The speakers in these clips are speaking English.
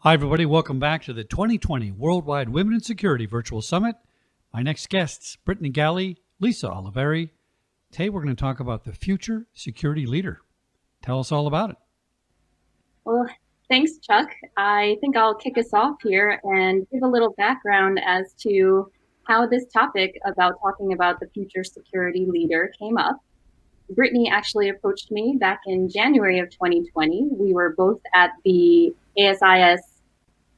Hi, everybody. Welcome back to the 2020 Worldwide Women in Security Virtual Summit. My next guests, Brittany Galli, Lisa Oliveri. Today, we're going to talk about the future security leader. Tell us all about it. Well, thanks, Chuck. I think I'll kick us off here and give a little background as to how this topic about talking about the future security leader came up. Brittany actually approached me back in January of 2020. We were both at the ASIS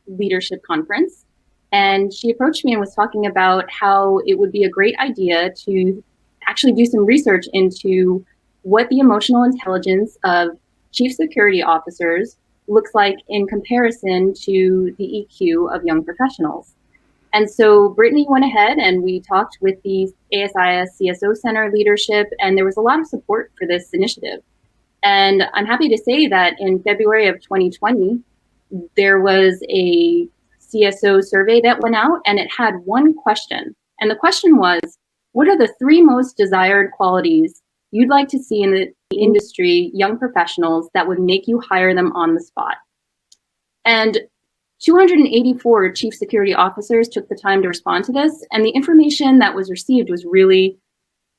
Leadership Conference, and she approached me and was talking about how it would be a great idea to actually do some research into what the emotional intelligence of chief security officers looks like in comparison to the EQ of young professionals. And so Brittany went ahead and we talked with the ASIS CSO Center leadership, and there was a lot of support for this initiative. And I'm happy to say that in February of 2020, there was a CSO survey that went out, and it had one question. And the question was, what are the three most desired qualities you'd like to see in the industry, young professionals, that would make you hire them on the spot? And 284 chief security officers took the time to respond to this, and the information that was received was really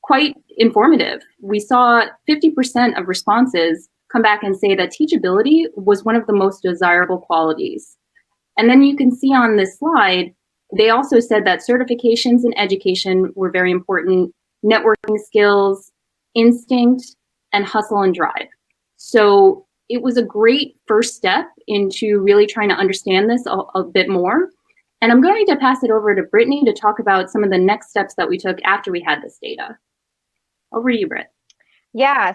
quite informative. We saw 50% of responses come back and say that teachability was one of the most desirable qualities. And then you can see on this slide, they also said that certifications and education were very important, networking skills, instinct, and hustle and drive. So it was a great first step into really trying to understand this a bit more. And I'm going to pass it over to Brittany to talk about some of the next steps that we took after we had this data. Over to you, Britt. Yeah.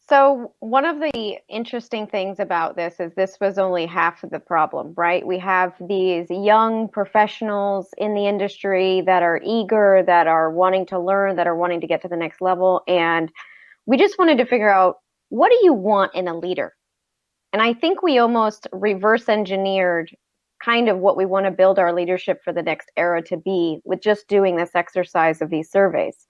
So one of the interesting things about this is this was only half of the problem, right? We have these young professionals in the industry that are eager, that are wanting to learn, that are wanting to get to the next level. And we just wanted to figure out, what do you want in a leader? And I think we almost reverse engineered kind of what we want to build our leadership for the next era to be with just doing this exercise of these surveys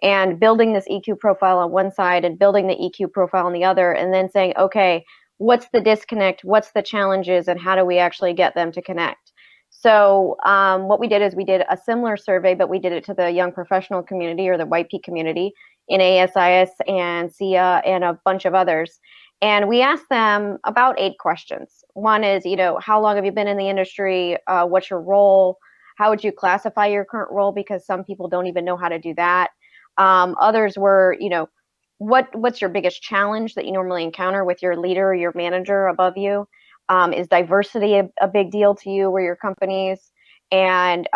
and building this EQ profile on one side and building the EQ profile on the other, and then saying, okay, what's the disconnect? What's the challenges? And how do we actually get them to connect? So what we did is we did a similar survey, but we did it to the young professional community or the YP community in ASIS and SIA and a bunch of others. And we asked them about 8 questions. One is, how long have you been in the industry? What's your role? How would you classify your current role? Because some people don't even know how to do that. Others were, what's your biggest challenge that you normally encounter with your leader or your manager above you? Is diversity a big deal to you or your companies? And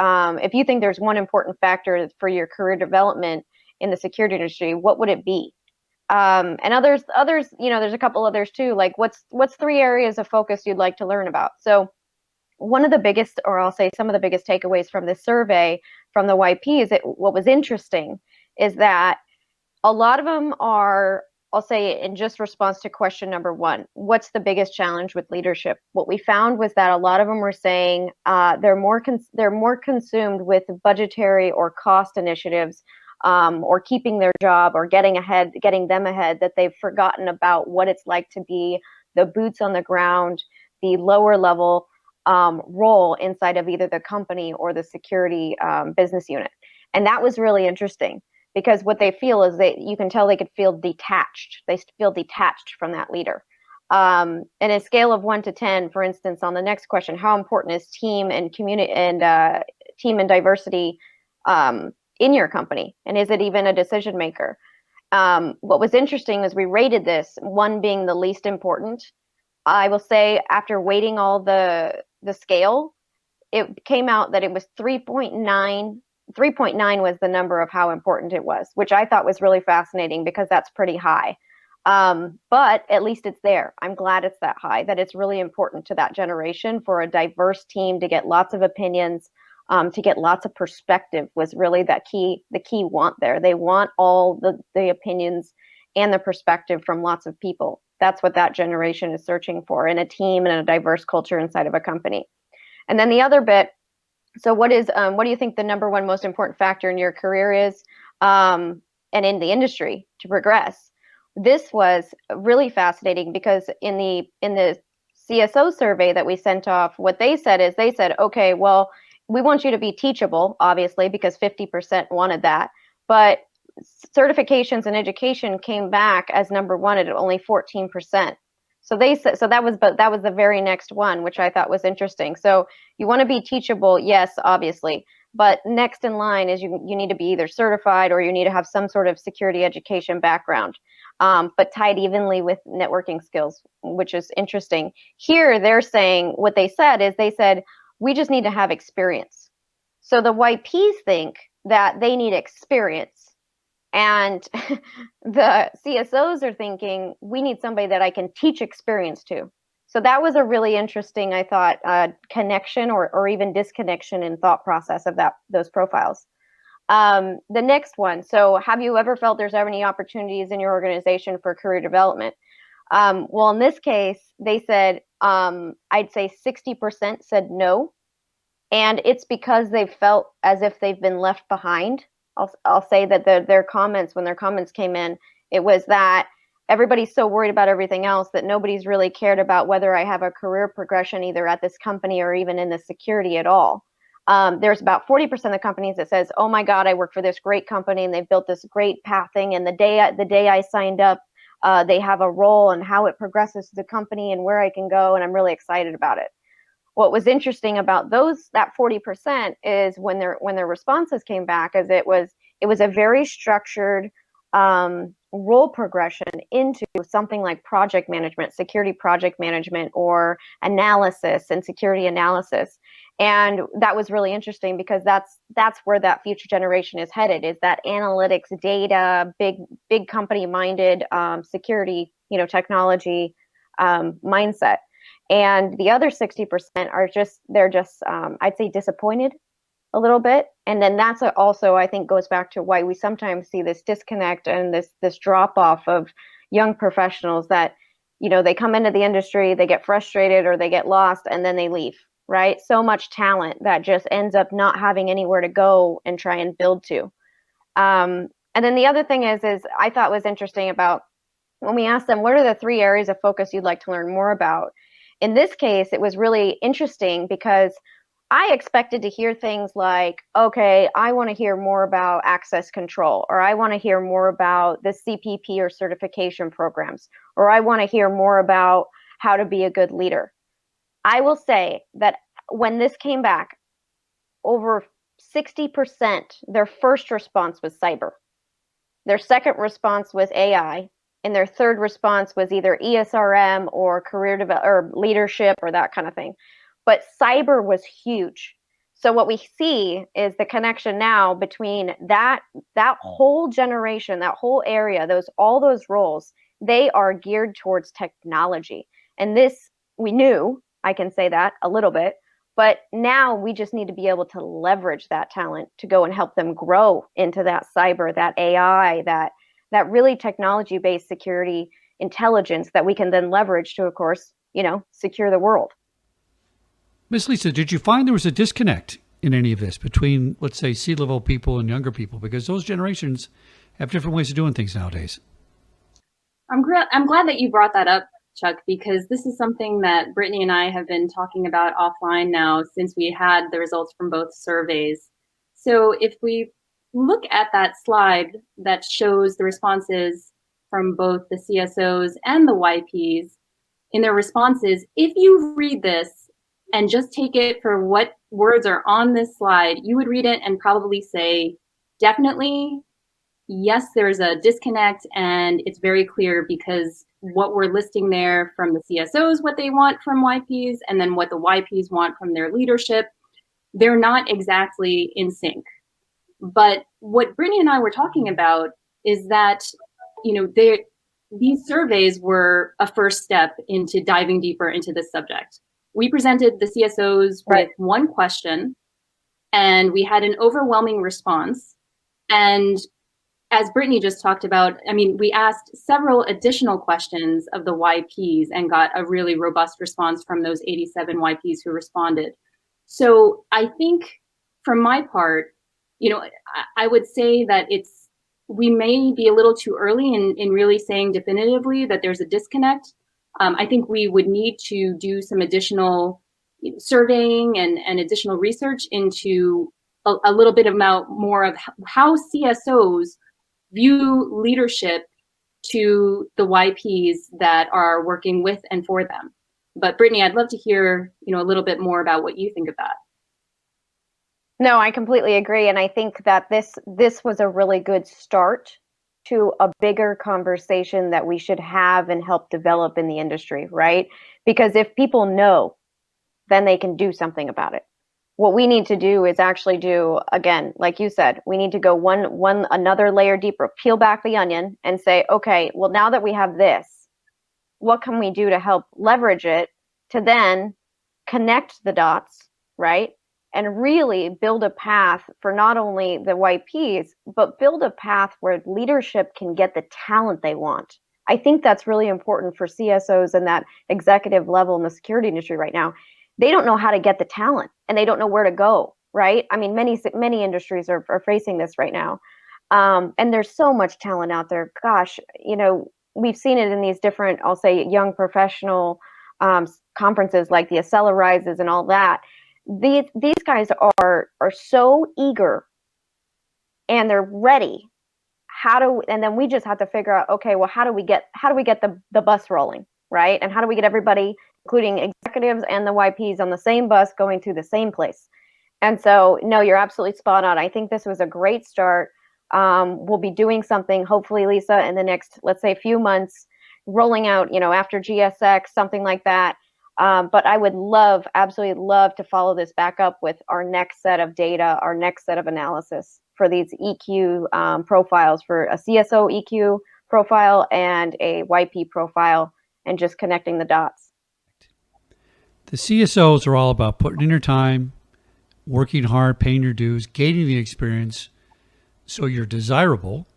if you think there's one important factor for your career development in the security industry, what would it be? And others, there's a couple others too, like what's 3 areas of focus you'd like to learn about? So one of the biggest, or I'll say some of the biggest takeaways from this survey from the YP is that what was interesting is that a lot of them are, I'll say in just response to question number 1, what's the biggest challenge with leadership? What we found was that a lot of them were saying they're more consumed with budgetary or cost initiatives, or keeping their job or getting them ahead, that they've forgotten about what it's like to be the boots on the ground, the lower level role inside of either the company or the security business unit. And that was really interesting, because what they feel is you can tell they could feel detached. They feel detached from that leader. And a scale of 1 to 10, for instance, on the next question, how important is team and community and team and diversity in your company? And is it even a decision maker? What was interesting is we rated this, 1 being the least important. I will say after weighting all the scale, it came out that it was 3.9. 3.9 was the number of how important it was, which I thought was really fascinating because that's pretty high. But at least it's there. I'm glad it's that high, that it's really important to that generation for a diverse team to get lots of opinions, to get lots of perspective was really the key want there. They want all the opinions and the perspective from lots of people. That's what that generation is searching for in a team and a diverse culture inside of a company. And then the other bit, so what do you think the number 1 most important factor in your career is, and in the industry to progress? This was really fascinating because in the CSO survey that we sent off, what they said is okay, well, we want you to be teachable, obviously, because 50% wanted that. But certifications and education came back as number one at only 14%. So they said, that was the very next one, which I thought was interesting. So you want to be teachable, yes, obviously, but next in line is you need to be either certified or you need to have some sort of security education background, but tied evenly with networking skills, which is interesting. Here, they're saying what they said we just need to have experience. So the YPs think that they need experience. And the CSOs are thinking, we need somebody that I can teach experience to. So that was a really interesting, I thought, connection or even disconnection in thought process of those profiles. The next one. So have you ever felt there's ever any opportunities in your organization for career development? Well, in this case, they said, I'd say 60% said no. And it's because they felt as if they've been left behind. I'll say that their comments, when their comments came in, it was that everybody's so worried about everything else that nobody's really cared about whether I have a career progression either at this company or even in the security at all. There's about 40% of the companies that says, oh my God, I work for this great company and they've built this great pathing. And the day I signed up, they have a role and how it progresses to the company and where I can go. And I'm really excited about it. What was interesting about that 40% is when their responses came back, is it was a very structured role progression into something like project management, security project management, or analysis and security analysis. And that was really interesting because that's where that future generation is headed, is that analytics, data, big company minded security, technology mindset. And the other 60% are they're just I'd say disappointed a little bit. And then that's also, I think, goes back to why we sometimes see this disconnect and this drop off of young professionals that, they come into the industry, they get frustrated or they get lost and then they leave, right? So much talent that just ends up not having anywhere to go and try and build to. And then the other thing is I thought was interesting about when we asked them, what are the 3 areas of focus you'd like to learn more about? In this case, it was really interesting because I expected to hear things like, okay, I want to hear more about access control, or I want to hear more about the CPP or certification programs, or I want to hear more about how to be a good leader. I will say that when this came back, over 60%, their first response was cyber. Their second response was AI. And their third response was either ESRM or or leadership or that kind of thing. But cyber was huge. So what we see is the connection now between that whole generation, that whole area, all those roles, they are geared towards technology. And this, we knew, I can say that a little bit, but now we just need to be able to leverage that talent to go and help them grow into that cyber, that AI, that really technology-based security intelligence that we can then leverage to, of course, secure the world. Miss Lisa, did you find there was a disconnect in any of this between, let's say, C-level people and younger people? Because those generations have different ways of doing things nowadays. I'm glad that you brought that up, Chuck, because this is something that Brittany and I have been talking about offline now since we had the results from both surveys. So if we look at that slide that shows the responses from both the CSOs and the YPs in their responses, if you read this and just take it for what words are on this slide, you would read it and probably say, definitely, yes, there's a disconnect, and it's very clear because what we're listing there from the CSOs, what they want from YPs, and then what the YPs want from their leadership, they're not exactly in sync. But what Brittany and I were talking about is that, these surveys were a first step into diving deeper into this subject. We presented the CSOs with one question, and we had an overwhelming response. And as Brittany just talked about, we asked several additional questions of the YPs and got a really robust response from those 87 YPs who responded. So I think from my part, I would say that we may be a little too early in really saying definitively that there's a disconnect, I think we would need to do some additional surveying and additional research into a little bit about more of how CSOs view leadership to the YPs that are working with and for them. But Brittany, I'd love to hear, a little bit more about what you think of that. No, I completely agree. And I think that this was a really good start to a bigger conversation that we should have and help develop in the industry, right? Because if people know, then they can do something about it. What we need to do is actually do, again, like you said, we need to go one another layer deeper, peel back the onion and say, okay, well, now that we have this, what can we do to help leverage it to then connect the dots, right? And really build a path for not only the YPs, but build a path where leadership can get the talent they want. I think that's really important for CSOs and that executive level in the security industry right now. They don't know how to get the talent and they don't know where to go, right? I mean, many industries are facing this right now. And there's so much talent out there. Gosh, we've seen it in these different, I'll say, young professional conferences like the Accelerizes and all that. These guys are so eager and they're ready. And then we just have to figure out, okay, well, how do we get the bus rolling, right? And how do we get everybody, including executives and the YPs, on the same bus going to the same place? And so, no, you're absolutely spot on. I think this was a great start. We'll be doing something, hopefully, Lisa, in the next, let's say, few months, rolling out, after GSX, something like that. But I would absolutely love to follow this back up with our next set of data, our next set of analysis for these EQ profiles, for a CSO EQ profile and a YP profile, and just connecting the dots. The CSOs are all about putting in your time, working hard, paying your dues, gaining the experience so you're desirable.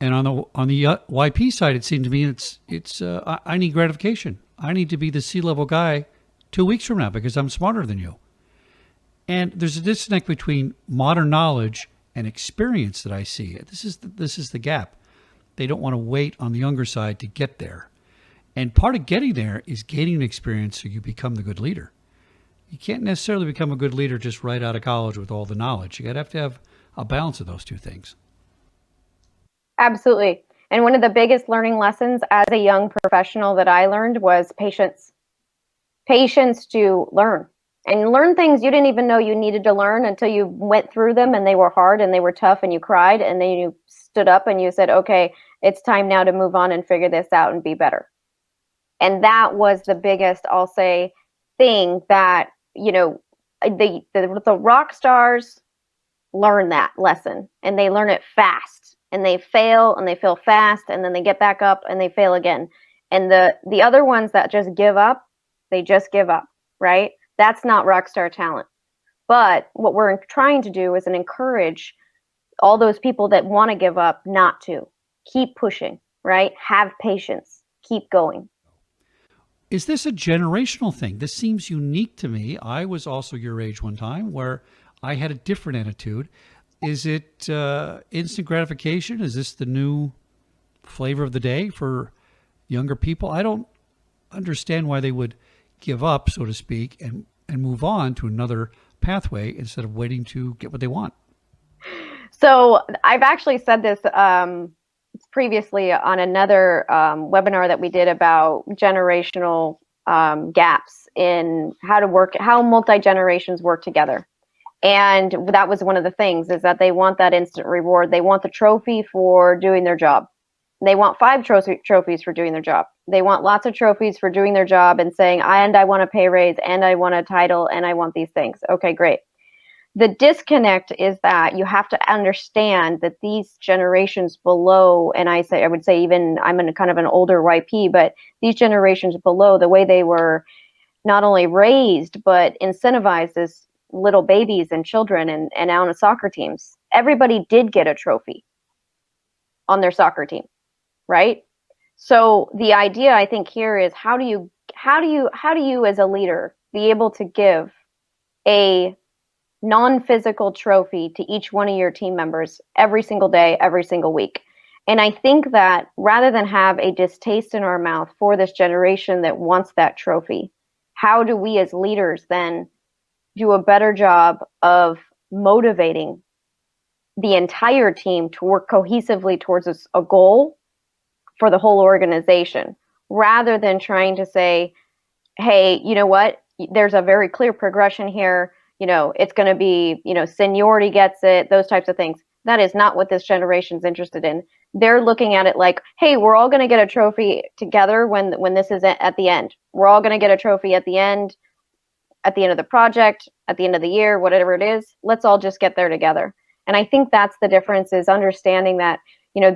And on the YP side, it seemed to me I need gratification. I need to be the C-level guy 2 weeks from now because I'm smarter than you. And there's a disconnect between modern knowledge and experience that I see. This is the gap. They don't want to wait on the younger side to get there. And part of getting there is gaining an experience so you become the good leader. You can't necessarily become a good leader just right out of college with all the knowledge. You have to have a balance of those two things. Absolutely. And one of the biggest learning lessons as a young professional that I learned was patience. Patience to learn. And learn things you didn't even know you needed to learn until you went through them and they were hard and they were tough and you cried and then you stood up and you said, okay, it's time now to move on and figure this out and be better. And that was the biggest, I'll say, thing that, the rock stars learn that lesson and they learn it fast and they fail fast and then they get back up and they fail again. And the other ones that just give up, they just give up, right? That's not rock star talent. But what we're trying to do is encourage all those people that want to give up not to. Keep pushing, right? Have patience. Keep going. Is this a generational thing? This seems unique to me. I was also your age one time where I had a different attitude. Is it instant gratification? Is this the new flavor of the day for younger people? I don't understand why they would give up, so to speak, and move on to another pathway instead of waiting to get what they want. So I've actually said this previously on another webinar that we did about generational gaps in how multi-generations work together. And that was one of the things, is that they want that instant reward. They want the trophy for doing their job. They want 5 trophies for doing their job. They want lots of trophies for doing their job and saying, I want a pay raise, and I want a title, and I want these things. Okay, great. The disconnect is that you have to understand that these generations below, and I would say even I'm in kind of an older YP, but these generations below, the way they were not only raised, but incentivized as little babies and children and on soccer teams. Everybody did get a trophy on their soccer team, right? So the idea, I think, here is how do you as a leader be able to give a non-physical trophy to each one of your team members every single day, every single week? And I think that rather than have a distaste in our mouth for this generation that wants that trophy, how do we as leaders then do a better job of motivating the entire team to work cohesively towards a goal for the whole organization, rather than trying to say, hey, you know what, there's a very clear progression here, it's going to be, seniority gets it, those types of things. That is not what this generation's interested in. They're looking at it like, hey, we're all going to get a trophy together when this is at the end. We're all going to get a trophy at the end of the project, at the end of the year, whatever it is. Let's all just get there together. And I think that's the difference, is understanding that,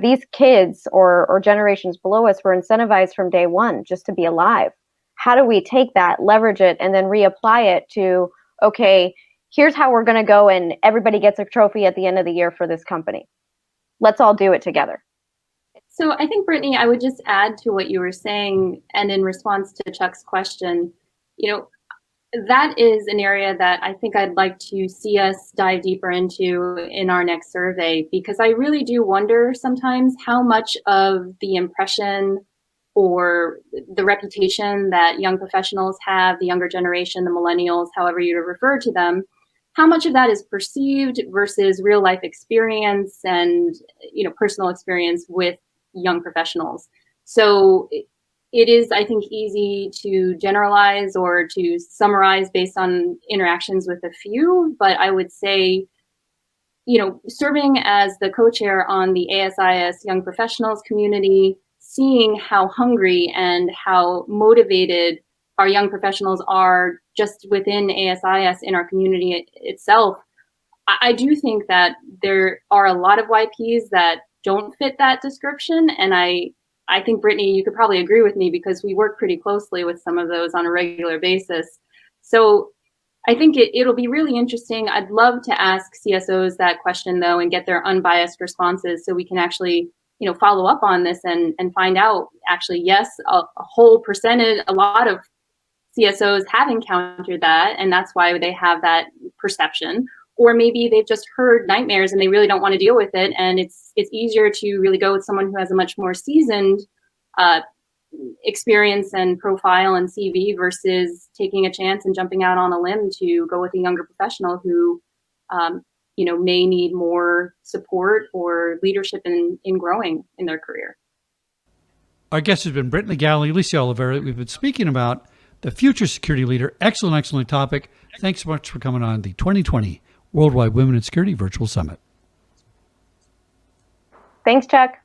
these kids or generations below us were incentivized from day one just to be alive. How do we take that, leverage it, and then reapply it to, okay, here's how we're going to go and everybody gets a trophy at the end of the year for this company. Let's all do it together. So I think, Brittany, I would just add to what you were saying, and in response to Chuck's question, that is an area that I think I'd like to see us dive deeper into in our next survey, because I really do wonder sometimes how much of the impression or the reputation that young professionals have, the younger generation, the millennials, however you refer to them, how much of that is perceived versus real life experience and personal experience with young professionals. So it is, I think, easy to generalize or to summarize based on interactions with a few, but I would say, serving as the co-chair on the ASIS Young Professionals community, seeing how hungry and how motivated our young professionals are just within ASIS in our community itself, I do think that there are a lot of YPs that don't fit that description. And I think, Brittany, you could probably agree with me, because we work pretty closely with some of those on a regular basis. So I think it'll be really interesting. I'd love to ask CSOs that question, though, and get their unbiased responses so we can actually follow up on this and find out, actually, yes, a whole percentage, a lot of CSOs have encountered that, and that's why they have that perception. Or maybe they've just heard nightmares and they really don't want to deal with it, and it's easier to really go with someone who has a much more seasoned experience and profile and CV versus taking a chance and jumping out on a limb to go with a younger professional who may need more support or leadership in growing in their career. Our guest has been Brittany Galli, Lisa Oliveri. We've been speaking about the future security leader. Excellent topic. Thanks so much for coming on the 2020 Worldwide Women in Security Virtual Summit. Thanks, Chuck.